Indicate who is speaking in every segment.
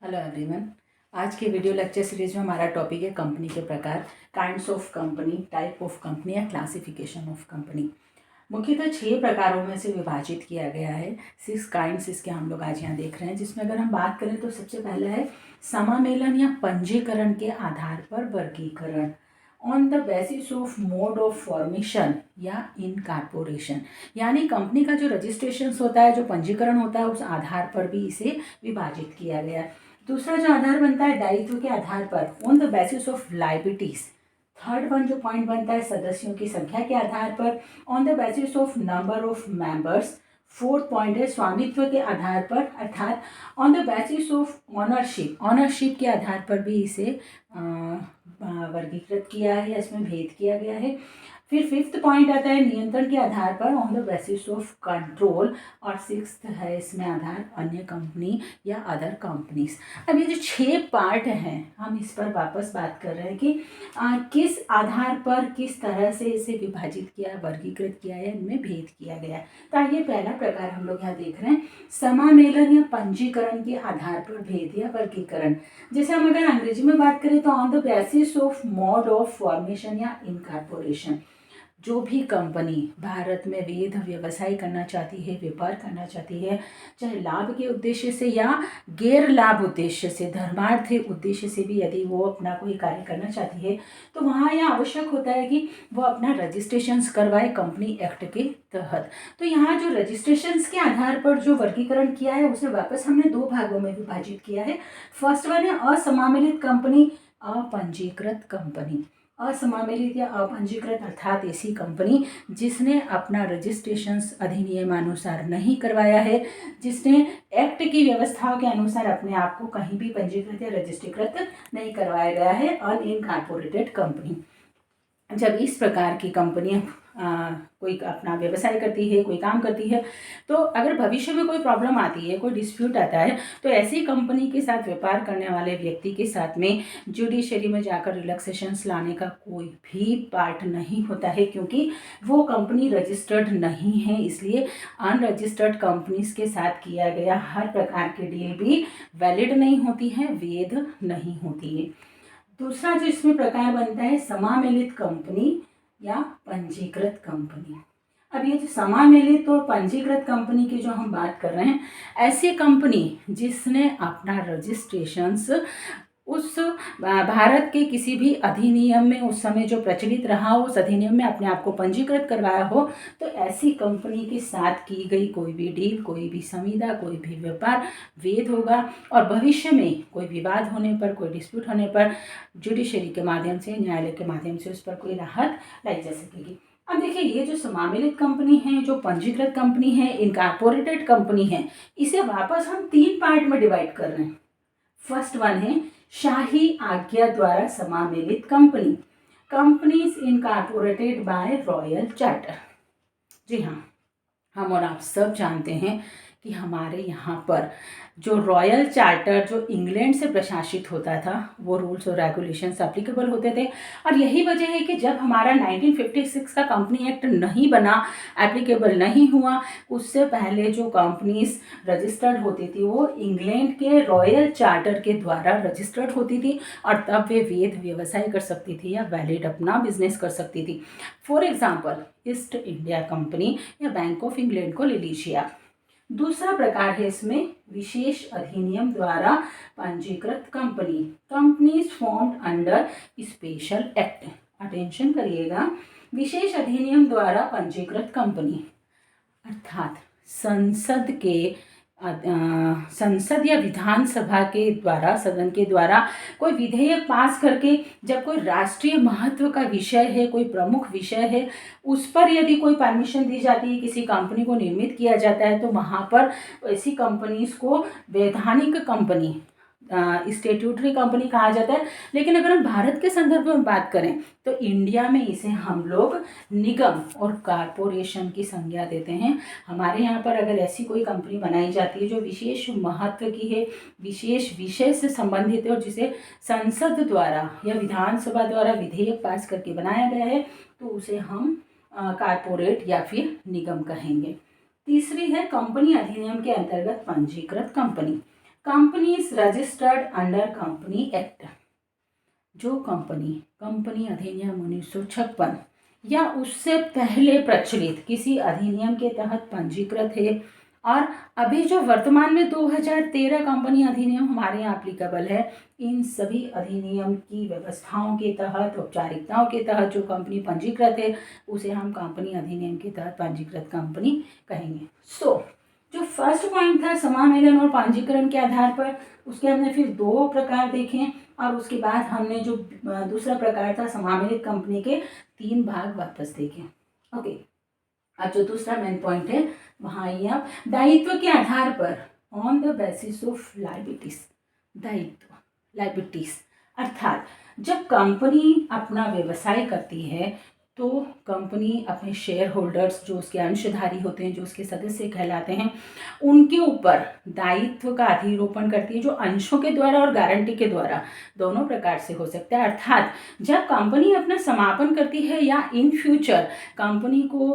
Speaker 1: Hello everyone. आज के video lecture series में हमारा टॉपिक है कंपनी के प्रकार, kinds of company, type of company या क्लासिफिकेशन ऑफ कंपनी। मुख्यतः 6 प्रकारों में से विभाजित किया गया है। 6 काइंड्स इसके हम लोग आज यहाँ देख रहे हैं, जिसमें अगर हम बात करें तो सबसे पहला है समामेलन या पंजीकरण के आधार पर वर्गीकरण, on the basis of mode of formation या इनकॉर्पोरेशन। यानी कंपनी का जो रजिस्ट्रेशन होता है, जो पंजीकरण होता है, उस आधार पर भी इसे विभाजित किया गया है। दूसरा जो आधार बनता है दायित्व के आधार पर, on the basis of liabilities. Third one जो पॉइंट बनता है सदस्यों की संख्या के आधार पर, on the basis of number of members. Fourth point है स्वामित्व के आधार पर, अर्थात on the basis of ownership. Ownership के आधार पर भी इसे वर्गीकृत किया है या इसमें भेद किया गया है। फिर फिफ्थ पॉइंट आता है नियंत्रण के आधार पर, on the basis of control. और सिक्स्थ है इसमें आधार अन्य कंपनी या अदर कंपनीज। अब ये जो 6 पार्ट हैं, हम इस पर वापस बात कर रहे हैं कि किस आधार पर किस तरह से इसे विभाजित किया, वर्गीकृत किया है, इनमें भेद किया गया है। तो आइए पहला प्रकार हम लोग यहाँ देख रहे हैं, समामेलन या पंजीकरण के आधार पर भेद या वर्गीकरण। जैसे हम अगर अंग्रेजी में बात करें तो on the basis of mode of formation या इनकॉर्पोरेशन। जो भी कंपनी भारत में वैध व्यवसाय करना चाहती है, व्यापार करना चाहती है, चाहे लाभ के उद्देश्य से या गैर लाभ उद्देश्य से, धर्मार्थ उद्देश्य से भी यदि वो अपना कोई कार्य करना चाहती है, तो वहाँ यह आवश्यक होता है कि वो अपना रजिस्ट्रेशंस करवाए कंपनी एक्ट के तहत। तो यहाँ जो रजिस्ट्रेशंस के आधार पर जो वर्गीकरण किया है, उसे वापस हमने 2 भागों में विभाजित किया है। फर्स्ट वन है असमामिलित कंपनी, अपंजीकृत कंपनी। असमामिलित या अपंजीकृत अर्थात ऐसी कंपनी जिसने अपना रजिस्ट्रेशंस अधिनियमानुसार नहीं करवाया है, जिसने एक्ट की व्यवस्थाओं के अनुसार अपने आप को कहीं भी पंजीकृत या रजिस्ट्रीकृत नहीं करवाया गया है, अनइनकॉर्पोरेटेड कंपनी। जब इस प्रकार की कंपनियां कोई अपना व्यवसाय करती है, कोई काम करती है, तो अगर भविष्य में कोई प्रॉब्लम आती है, कोई डिस्प्यूट आता है, तो ऐसी कंपनी के साथ व्यापार करने वाले व्यक्ति के साथ में जुडिशरी में जाकर रिलैक्सेशंस लाने का कोई भी पार्ट नहीं होता है, क्योंकि वो कंपनी रजिस्टर्ड नहीं है। इसलिए अनरजिस्टर्ड कंपनीज के साथ किया गया हर प्रकार की डील भी वैलिड नहीं होती है, वैध नहीं होती है। दूसरा जो इसमें प्रकार बनता है समामेलित कंपनी या पंजीकृत कंपनी। अब ये जो समामेलित और पंजीकृत कंपनी की जो हम बात कर रहे हैं, ऐसी कंपनी जिसने अपना रजिस्ट्रेशंस उस भारत के किसी भी अधिनियम में उस समय जो प्रचलित रहा हो, उस अधिनियम में अपने आप को पंजीकृत करवाया हो, तो ऐसी कंपनी के साथ की गई कोई भी डील, कोई भी संविदा, कोई भी व्यापार वैध होगा। और भविष्य में कोई विवाद होने पर, कोई डिस्प्यूट होने पर जुडिशरी के माध्यम से, न्यायालय के माध्यम से उस पर कोई राहत लाई जा सकेगी। अब देखिए, ये जो समामेलित कंपनी है, जो पंजीकृत कंपनी है, इनकॉर्पोरेटेड कंपनी है, इसे वापस हम 3 पार्ट में डिवाइड कर रहे हैं। फर्स्ट वन है शाही आज्ञा द्वारा समामेलित कंपनी, companies incorporated by royal charter. जी हाँ, हम और आप सब जानते हैं कि हमारे यहाँ पर जो रॉयल चार्टर जो इंग्लैंड से प्रशासित होता था, वो रूल्स और रेगुलेशंस एप्लीकेबल होते थे। और यही वजह है कि जब हमारा 1956 का कंपनी एक्ट नहीं बना, एप्लीकेबल नहीं हुआ, उससे पहले जो कंपनीज रजिस्टर्ड होती थी वो इंग्लैंड के रॉयल चार्टर के द्वारा रजिस्टर्ड होती थी, और तब वे वैध व्यवसाय कर सकती थी या वैलिड अपना बिजनेस कर सकती थी। For example, east India company या बैंक ऑफ इंग्लैंड को ले लीजिए आप। दूसरा प्रकार है इसमें विशेष अधिनियम द्वारा पंजीकृत company, companies formed under special act. Attention करिएगा, विशेष अधिनियम द्वारा पंजीकृत कंपनी अर्थात संसद या विधानसभा के द्वारा, सदन के द्वारा कोई विधेयक पास करके, जब कोई राष्ट्रीय महत्व का विषय है, कोई प्रमुख विषय है, उस पर यदि कोई परमिशन दी जाती है, किसी कंपनी को निर्मित किया जाता है, तो वहाँ पर ऐसी कंपनीज को वैधानिक कंपनी, स्टेट्यूटरी कंपनी कहा जाता है। लेकिन अगर हम भारत के संदर्भ में बात करें तो इंडिया में इसे हम लोग निगम और कॉरपोरेशन की संज्ञा देते हैं। हमारे यहाँ पर अगर ऐसी कोई कंपनी बनाई जाती है जो विशेष महत्व की है, विशेष विषय से संबंधित है, और जिसे संसद द्वारा या विधानसभा द्वारा विधेयक पास करके बनाया गया है, तो उसे हम कॉरपोरेट या फिर निगम कहेंगे। तीसरी है कंपनी अधिनियम के अंतर्गत पंजीकृत company, companies registered under company act, जो कंपनी अधिनियम 1956 या उससे पहले प्रचलित किसी अधिनियम के तहत पंजीकृत है, और अभी जो वर्तमान में 2013 कंपनी अधिनियम हमारे यहाँ एप्लीकेबल है, इन सभी अधिनियम की व्यवस्थाओं के तहत, औपचारिकताओं के तहत जो कंपनी पंजीकृत है उसे हम कंपनी अधिनियम के तहत पंजीकृत कंपनी कहेंगे। जो फर्स्ट पॉइंट था समामेलन और पंजीकरण के आधार पर, उसके हमने फिर 2 प्रकार देखे, और उसके बाद हमने जो दूसरा प्रकार था समामेलित कंपनी के 3 भाग वापस देखे। ओके, अब जो दूसरा मेन पॉइंट है वहाँ आइए आप, दायित्व के आधार पर, on the basis of liabilities, liabilities अर्थात जब कंपनी अपना व्यवसाय करती है तो कंपनी अपने शेयर होल्डर्स, जो उसके अंशधारी होते हैं, जो उसके सदस्य कहलाते हैं, उनके ऊपर दायित्व का अधिरोपण करती है, जो अंशों के द्वारा और गारंटी के द्वारा दोनों प्रकार से हो सकता है। अर्थात जब कंपनी अपना समापन करती है या इन फ्यूचर कंपनी को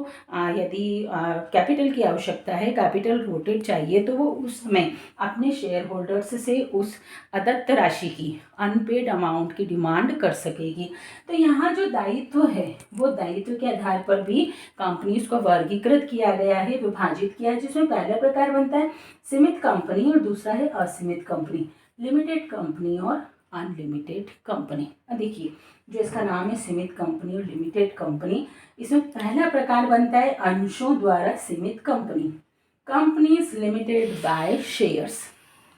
Speaker 1: यदि कैपिटल की आवश्यकता है, कैपिटल रोटेट चाहिए, तो वो उस समय अपने शेयर होल्डर्स से उस अदत्त राशि की, अनपेड अमाउंट की डिमांड कर सकेगी। तो यहाँ जो दायित्व है वो दायित्व के आधार पर भी कंपनीज को वर्गीकृत किया गया है, विभाजित किया है, जिसमें पहला प्रकार बनता है सीमित कंपनी और दूसरा है असीमित कंपनी, लिमिटेड कंपनी और अनलिमिटेड कंपनी। अब देखिए, जो इसका नाम है सीमित कंपनी और लिमिटेड कंपनी, इसमें पहला प्रकार बनता है अंशों द्वारा सीमित कंपनी, कंपनीज लिमिटेड बाय शेयर्स।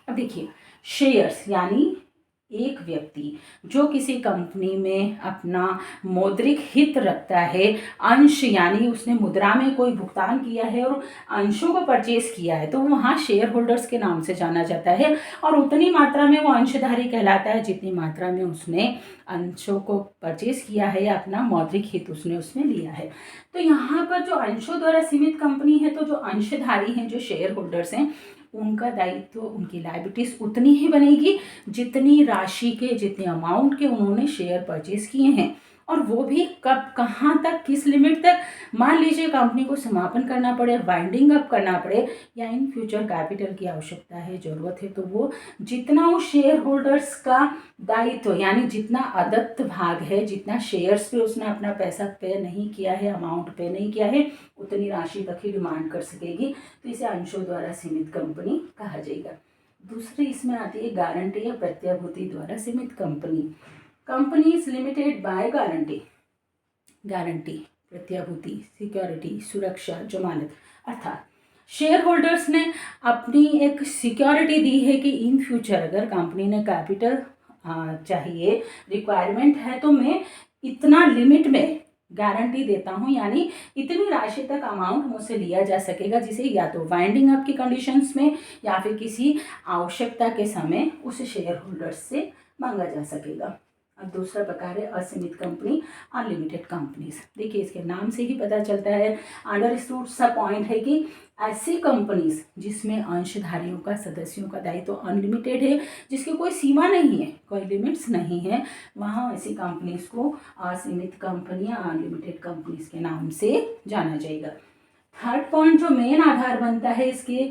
Speaker 1: अब देखिए, शेयर्स यानी एक व्यक्ति जो किसी कंपनी में अपना मौद्रिक हित रखता है, अंश यानी उसने मुद्रा में कोई भुगतान किया है और अंशों को परचेज किया है, तो वहाँ शेयर होल्डर्स के नाम से जाना जाता है, और उतनी मात्रा में वो अंशधारी कहलाता है जितनी मात्रा में उसने अंशों को परचेज किया है या अपना मौद्रिक हित उसने उसमें लिया है। तो यहाँ पर जो अंशों द्वारा सीमित कंपनी है, तो जो अंशधारी हैं, जो शेयर होल्डर्स हैं, उनका दायित्व, उनकी लायबिलिटीज उतनी ही बनेगी जितनी राशि के, जितने अमाउंट के उन्होंने शेयर परचेज किए हैं, और वो भी कब, कहाँ तक, किस लिमिट तक। मान लीजिए कंपनी को समापन करना पड़े, वाइंडिंग अप करना पड़े, या इन फ्यूचर कैपिटल की आवश्यकता है, ज़रूरत है, तो वो जितना उस शेयर होल्डर्स का दायित्व यानी जितना अदत्त भाग है, जितना शेयर्स पे उसने अपना पैसा पे नहीं किया है, अमाउंट पे नहीं किया है, उतनी राशि तक ही डिमांड कर सकेगी। तो इसे अंशों द्वारा सीमित कंपनी कहा जाएगा। दूसरी इसमें आती है गारंटी या प्रत्याभूति द्वारा सीमित कंपनी, companies limited by guarantee, guarantee, प्रत्याभूति, सिक्योरिटी, सुरक्षा, जमानत, अर्थात शेयर होल्डर्स ने अपनी एक सिक्योरिटी दी है कि इन फ्यूचर अगर कंपनी ने कैपिटल चाहिए, रिक्वायरमेंट है, तो मैं इतना लिमिट में गारंटी देता हूँ, यानी इतनी राशि तक अमाउंट मुझसे लिया जा सकेगा, जिसे या तो वाइंडिंग अप की कंडीशंस में या फिर किसी आवश्यकता के समय उस शेयर होल्डर्स से मांगा जा सकेगा। अब दूसरा प्रकार है असीमित कंपनी, अनलिमिटेड कंपनीज। देखिए, इसके नाम से ही पता चलता है, अंडरस्टूड सा पॉइंट है कि ऐसी कंपनीज जिसमें अंशधारियों का, सदस्यों का दायित्व अनलिमिटेड है, जिसकी कोई सीमा नहीं है, कोई लिमिट्स नहीं है, वहाँ ऐसी कंपनीज को असीमित कंपनी या अनलिमिटेड कंपनीज के नाम से जाना जाएगा। थर्ड पॉइंट जो मेन आधार बनता है इसके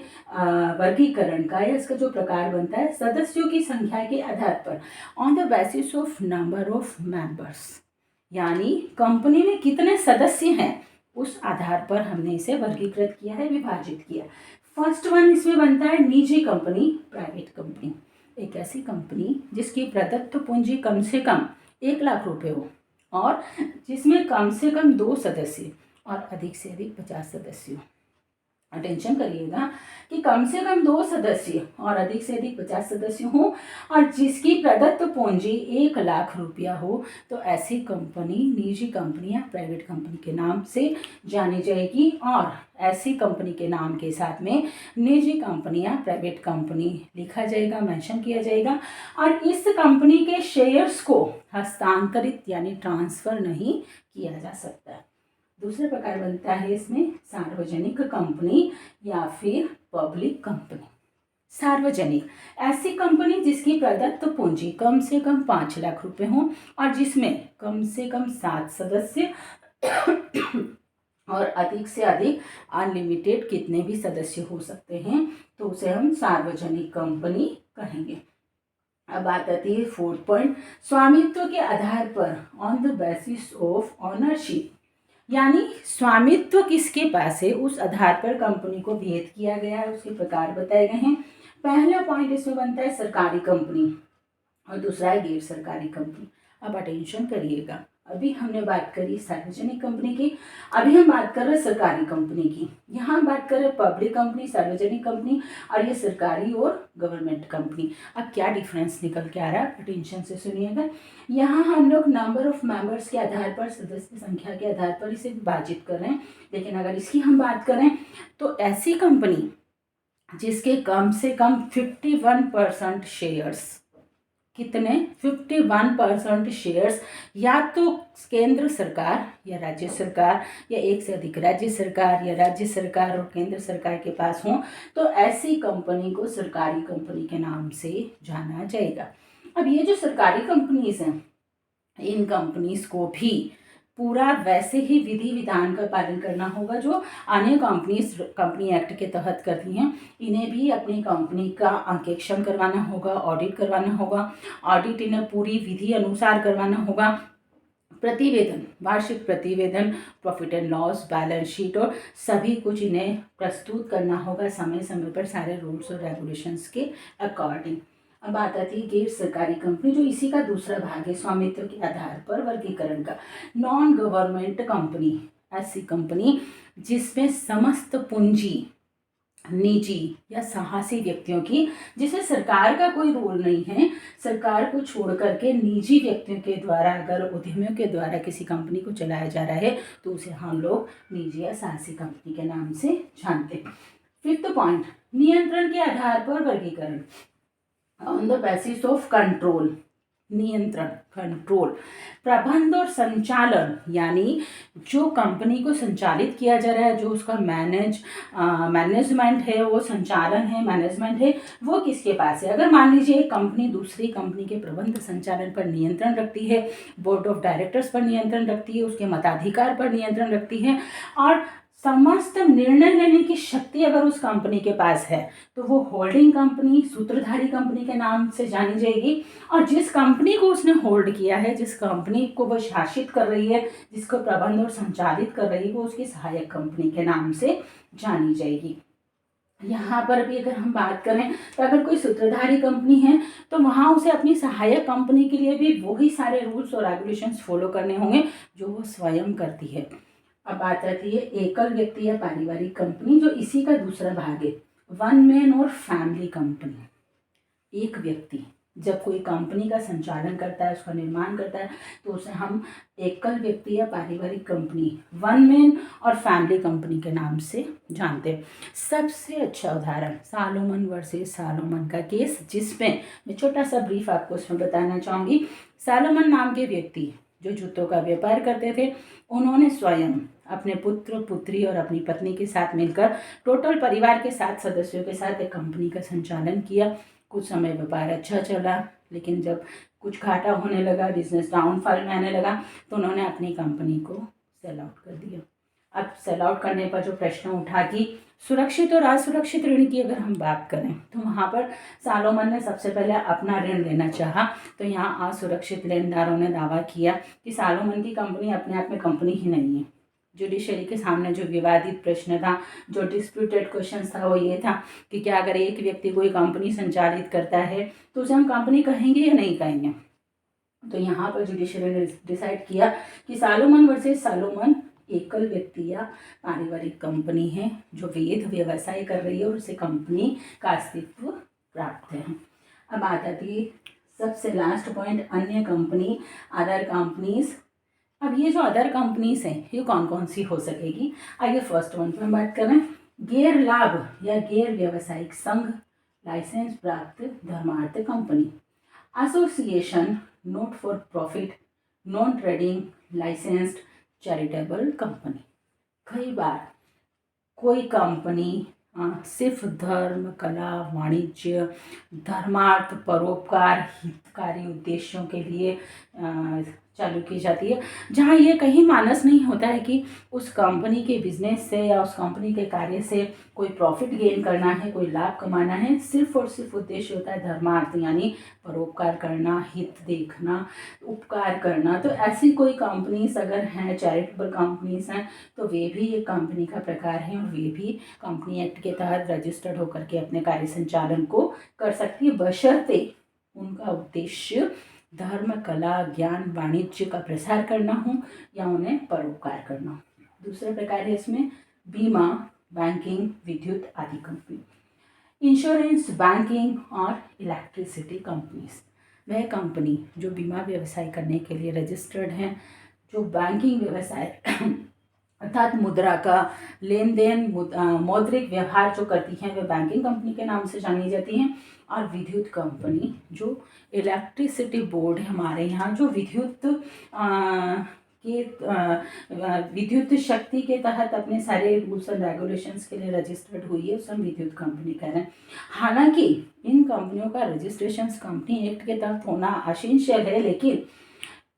Speaker 1: वर्गीकरण का, या इसका जो प्रकार बनता है, सदस्यों की संख्या के आधार पर, on the basis of number of members, यानी कंपनी में कितने सदस्य हैं उस आधार पर हमने इसे वर्गीकृत किया है, विभाजित किया। फर्स्ट वन इसमें बनता है निजी कंपनी, प्राइवेट कंपनी, एक ऐसी कंपनी जिसकी प्रदत्त पूंजी कम से कम 1 लाख रुपए हो, और जिसमें कम से कम 2 सदस्य और अधिक से अधिक 50 सदस्य। अटेंशन करिएगा कि कम से कम 2 सदस्य और अधिक से अधिक 50 सदस्य हों, और जिसकी प्रदत्त पूंजी 1 लाख रुपया हो, तो ऐसी कंपनी निजी कंपनी या प्राइवेट कंपनी के नाम से जानी जाएगी। और ऐसी कंपनी के नाम के साथ में निजी कंपनी या प्राइवेट कंपनी लिखा जाएगा, मेंशन किया जाएगा, और इस कंपनी के शेयर्स को हस्तांतरित यानी ट्रांसफर नहीं किया जा सकता। दूसरा प्रकार बनता है इसमें सार्वजनिक कंपनी या फिर पब्लिक कंपनी। सार्वजनिक, ऐसी कंपनी जिसकी प्रदत्त पूंजी कम से कम 5 लाख रुपए हो, और जिसमें कम से कम 7 सदस्य और अधिक से अधिक अनलिमिटेड कितने भी सदस्य हो सकते हैं, तो उसे हम सार्वजनिक कंपनी कहेंगे। अब बात आती है 4th पॉइंट, स्वामित्व के आधार पर, on the basis of ownership, यानी स्वामित्व किसके पास है उस आधार पर कंपनी को भेद किया गया है, उसके प्रकार बताए गए हैं। पहला पॉइंट इसमें बनता है सरकारी कंपनी और दूसरा है गैर सरकारी कंपनी। अब अटेंशन करिएगा, अभी हमने बात करी सार्वजनिक कंपनी की, अभी हम बात कर रहे हैं सरकारी कंपनी की। यहाँ हम बात कर रहे हैं पब्लिक कंपनी, सार्वजनिक कंपनी, और ये सरकारी और गवर्नमेंट कंपनी। अब क्या डिफरेंस निकल के आ रहा है, अटेंशन से सुनिएगा। यहाँ हम लोग नंबर ऑफ मेंबर्स के आधार पर, सदस्य संख्या के आधार पर इसे विभाजित कर रहे हैं, लेकिन अगर इसकी हम बात करें तो ऐसी कंपनी जिसके कम से कम 51% शेयर्स, कितने, 51% शेयर्स या तो केंद्र सरकार या राज्य सरकार या एक से अधिक राज्य सरकार या राज्य सरकार और केंद्र सरकार के पास हों, तो ऐसी कंपनी को सरकारी कंपनी के नाम से जाना जाएगा। अब ये जो सरकारी कंपनीज हैं, इन कंपनीज को भी पूरा वैसे ही विधि विधान का पालन करना होगा जो अन्य कंपनीज कंपनी एक्ट के तहत करती हैं। इन्हें भी अपनी कंपनी का अंकेक्षण करवाना होगा, ऑडिट करवाना होगा, ऑडिट इन्हें पूरी विधि अनुसार करवाना होगा, प्रतिवेदन, वार्षिक प्रतिवेदन, profit and loss, balance sheet और सभी कुछ इन्हें प्रस्तुत करना होगा समय समय पर सारे रूल्स और रेगुलेशंस के अकॉर्डिंग। अब बात आती है गैर सरकारी कंपनी, जो इसी का दूसरा भाग है स्वामित्व के आधार पर वर्गीकरण का। नॉन गवर्नमेंट कंपनी, ऐसी कंपनी जिसमें समस्त पूंजी निजी या साहसी व्यक्तियों की, जिसे सरकार का कोई रोल नहीं है, सरकार को छोड़ करके निजी व्यक्तियों के द्वारा, अगर उद्यमियों के द्वारा किसी कंपनी को चलाया जा रहा है तो उसे हम लोग निजी या साहसी कंपनी के नाम से जानते हैं। 5th पॉइंट, नियंत्रण के आधार पर वर्गीकरण, on the basis of control, नियंत्रण, कंट्रोल, प्रबंध और संचालन, यानी जो कंपनी को संचालित किया जा रहा है, जो उसका मैनेजमेंट है, वो संचालन है, मैनेजमेंट है, वो किसके पास है। अगर मान लीजिए एक कंपनी दूसरी कंपनी के प्रबंध संचालन पर नियंत्रण रखती है, बोर्ड ऑफ डायरेक्टर्स पर नियंत्रण रखती है, उसके मताधिकार पर नियंत्रण रखती है और समस्त निर्णय लेने की शक्ति अगर उस कंपनी के पास है, तो वो होल्डिंग कंपनी, सूत्रधारी कंपनी के नाम से जानी जाएगी। और जिस कंपनी को उसने होल्ड किया है, जिस कंपनी को वो शासित कर रही है, जिसको प्रबंध और संचालित कर रही है, वो उसकी सहायक कंपनी के नाम से जानी जाएगी। यहाँ पर भी अगर हम बात करें तो अगर कोई सूत्रधारी कंपनी है तो वहाँ उसे अपनी सहायक कंपनी के लिए भी वही सारे रूल्स और रेगुलेशंस फॉलो करने होंगे जो वो स्वयं करती है। अब बात आती है एकल व्यक्ति या पारिवारिक कंपनी, जो इसी का दूसरा भाग है, वन मैन और फैमिली कंपनी। एक व्यक्ति जब कोई कंपनी का संचालन करता है, उसका निर्माण करता है, तो उसे हम एकल व्यक्ति या पारिवारिक कंपनी, वन मैन और फैमिली कंपनी के नाम से जानते हैं। सबसे अच्छा उदाहरण सालोमन वर्सेस सालोमन का केस, जिसमें मैं छोटा सा ब्रीफ आपको उसमें बताना चाहूँगी। सालोमन नाम के व्यक्ति जो जूतों का व्यापार करते थे, उन्होंने स्वयं अपने पुत्र, पुत्री और अपनी पत्नी के साथ मिलकर टोटल परिवार के 7 सदस्यों के साथ एक कंपनी का संचालन किया। कुछ समय व्यापार अच्छा चला, लेकिन जब कुछ घाटा होने लगा, बिजनेस डाउनफॉल में आने लगा, तो उन्होंने अपनी कंपनी को सेल आउट कर दिया। अब सेल आउट करने पर जो प्रश्न उठा कि सुरक्षित और असुरक्षित ऋण की अगर हम बात करें, तो वहाँ पर सालोमन ने सबसे पहले अपना ऋण लेना चाहा, तो यहाँ असुरक्षित लेनदारों ने दावा किया कि सालोमन की कंपनी अपने आप में कंपनी ही नहीं है। जुडिशरी के सामने जो विवादित प्रश्न था, जो डिस्प्यूटेड क्वेश्चन था, वो ये था कि क्या अगर एक व्यक्ति कोई कंपनी संचालित करता है तो उसे हम कंपनी कहेंगे या नहीं कहेंगे। तो यहाँ पर जुडिशरी ने डिसाइड किया कि सालोमन वर्सेस सालोमन एकल व्यक्ति या पारिवारिक कंपनी है जो वैध व्यवसाय कर रही है और उसे कंपनी का अस्तित्व प्राप्त है। अब बात आती है सबसे लास्ट पॉइंट, अन्य कंपनी, अदर कंपनीज। अब ये जो अदर कंपनीज हैं ये कौन कौन सी हो सकेगी। आइए फर्स्ट वन पर हम बात करें, गैर लाभ या गैर व्यावसायिक संघ, लाइसेंस प्राप्त धर्मार्थ company, association, not for profit, non trading licensed charitable company. कई बार कोई कंपनी सिर्फ धर्म, कला, वाणिज्य, धर्मार्थ, परोपकार, हितकारी उद्देश्यों के लिए चालू की जाती है, जहाँ ये कहीं मानस नहीं होता है कि उस कंपनी के बिजनेस से या उस कंपनी के कार्य से कोई प्रॉफिट गेन करना है, कोई लाभ कमाना है। सिर्फ और सिर्फ उद्देश्य होता है धर्मार्थ, यानी परोपकार करना, हित देखना, उपकार करना। तो ऐसी कोई कंपनीज अगर हैं, चैरिटेबल कंपनीज हैं, तो वे भी एक कंपनी का प्रकार है और वे भी कंपनी एक्ट के तहत रजिस्टर्ड होकर के अपने कार्य संचालन को कर सकती है, बशर्ते उनका उद्देश्य धर्म, कला, ज्ञान, वाणिज्य का प्रसार करना हो या उन्हें परोपकार करना हो। दूसरा प्रकार है इसमें बीमा, बैंकिंग, विद्युत आदि कंपनी। इंश्योरेंस, बैंकिंग और इलेक्ट्रिसिटी कंपनीज, वह कंपनी जो बीमा व्यवसाय करने के लिए रजिस्टर्ड हैं, जो बैंकिंग व्यवसाय अर्थात मुद्रा का लेन देन, मौद्रिक व्यवहार जो करती हैं, वे बैंकिंग कंपनी के नाम से जानी जाती हैं। और विद्युत कंपनी, जो इलेक्ट्रिसिटी बोर्ड है हमारे यहाँ, जो विद्युत शक्ति के तहत अपने सारे रूल्स एंड रेगुलेशंस के लिए रजिस्टर्ड हुई है, उसे हम विद्युत कंपनी कह रहे हैं। हालांकि इन कंपनियों का रजिस्ट्रेशन कंपनी एक्ट के तहत होना एसेंशियल है, लेकिन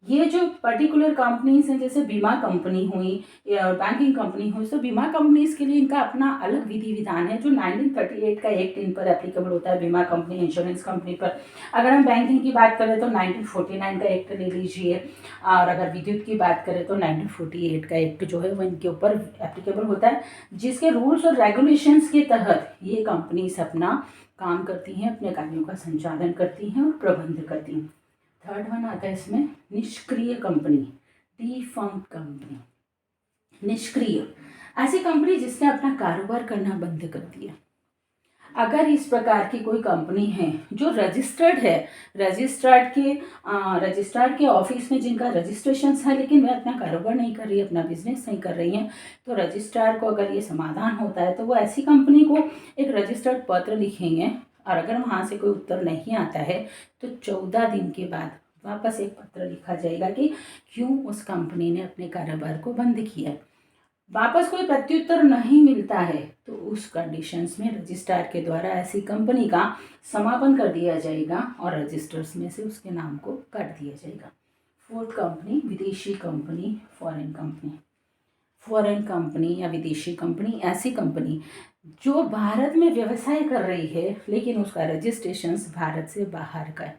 Speaker 1: ये जो पर्टिकुलर कंपनीज हैं, जैसे बीमा कंपनी हुई या बैंकिंग कंपनी हुई, तो बीमा कंपनीज के लिए इनका अपना अलग विधि विधान है, जो 1938 का एक्ट इन पर एप्लीकेबल होता है, बीमा कंपनी, इंश्योरेंस कंपनी पर। अगर हम बैंकिंग की बात करें तो 1949 का एक्ट ले लीजिए, और अगर विद्युत की बात करें तो 1948 का एक्ट जो है वो इनके ऊपर एप्लीकेबल होता है, जिसके रूल्स और रेगुलेशंस के तहत ये कंपनीज अपना काम करती हैं, अपने कार्यों का संचालन करती हैं और प्रबंध करती हैं। थर्ड वन आता है इसमें निष्क्रिय कंपनी, डिफंक्ट कंपनी। निष्क्रिय, ऐसी कंपनी जिसने अपना कारोबार करना बंद कर दिया। अगर इस प्रकार की कोई कंपनी है जो रजिस्टर्ड है, रजिस्ट्रार के ऑफिस में जिनका रजिस्ट्रेशन है, लेकिन वह अपना कारोबार नहीं कर रही है, अपना बिजनेस नहीं कर रही है, तो रजिस्ट्रार को अगर ये समाधान होता है तो वो ऐसी कंपनी को एक रजिस्टर्ड पत्र लिखेंगे, और अगर वहाँ से कोई उत्तर नहीं आता है तो 14 दिन के बाद वापस एक पत्र लिखा जाएगा कि क्यों उस कंपनी ने अपने कारोबार को बंद किया। वापस कोई प्रत्युत्तर नहीं मिलता है तो उस कंडीशंस में रजिस्ट्रार के द्वारा ऐसी कंपनी का समापन कर दिया जाएगा और रजिस्टर्स में से उसके नाम को काट दिया जाएगा। फोर्थ कंपनी, विदेशी company, foreign company. Foreign company या विदेशी कंपनी, ऐसी कंपनी जो भारत में व्यवसाय कर रही है लेकिन उसका रजिस्ट्रेशन भारत से बाहर का है,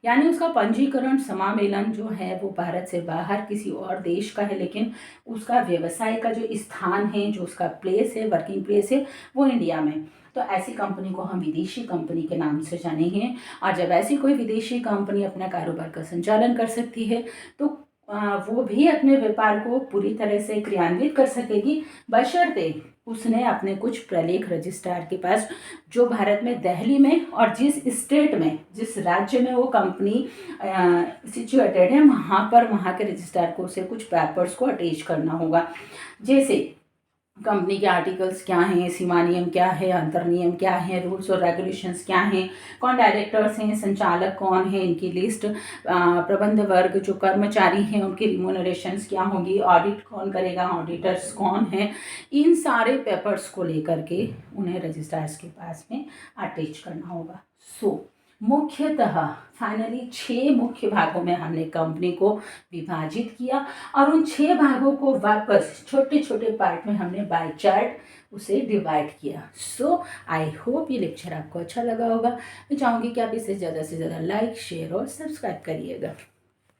Speaker 1: यानी उसका पंजीकरण, समामेलन जो है वो भारत से बाहर किसी और देश का है, लेकिन उसका व्यवसाय का जो स्थान है, जो उसका प्लेस है, वर्किंग प्लेस है, वो इंडिया में। तो ऐसी कंपनी को हम विदेशी कंपनी के नाम से जानेंगे। और जब ऐसी कोई विदेशी कंपनी अपना कारोबार का संचालन कर सकती है तो वो भी अपने व्यापार को पूरी तरह से क्रियान्वित कर सकेगी, बशर्ते उसने अपने कुछ प्रलेख रजिस्ट्रार के पास, जो भारत में दिल्ली में और जिस स्टेट में, जिस राज्य में वो कंपनी सिचुएटेड है, वहाँ के रजिस्ट्रार को उसे कुछ पेपर्स को अटैच करना होगा, जैसे कंपनी के आर्टिकल्स क्या हैं, सीमा नियम क्या है, अंतर नियम क्या है, रूल्स और रेगुलेशंस क्या हैं, कौन डायरेक्टर्स हैं, संचालक कौन है, इनकी लिस्ट, प्रबंध वर्ग जो कर्मचारी हैं उनकी रिम्यूनरेशंस क्या होंगी, ऑडिट कौन करेगा, ऑडिटर्स कौन हैं, इन सारे पेपर्स को लेकर के उन्हें रजिस्ट्रार्स के पास में अटैच करना होगा। मुख्यतः फाइनली 6 मुख्य भागों में हमने कंपनी को विभाजित किया और उन 6 भागों को वापस छोटे छोटे पार्ट में हमने बाय चार्ट उसे डिवाइड किया। आई होप ये लेक्चर आपको अच्छा लगा होगा। मैं चाहूँगी कि आप इसे ज़्यादा से ज़्यादा लाइक, शेयर और सब्सक्राइब करिएगा।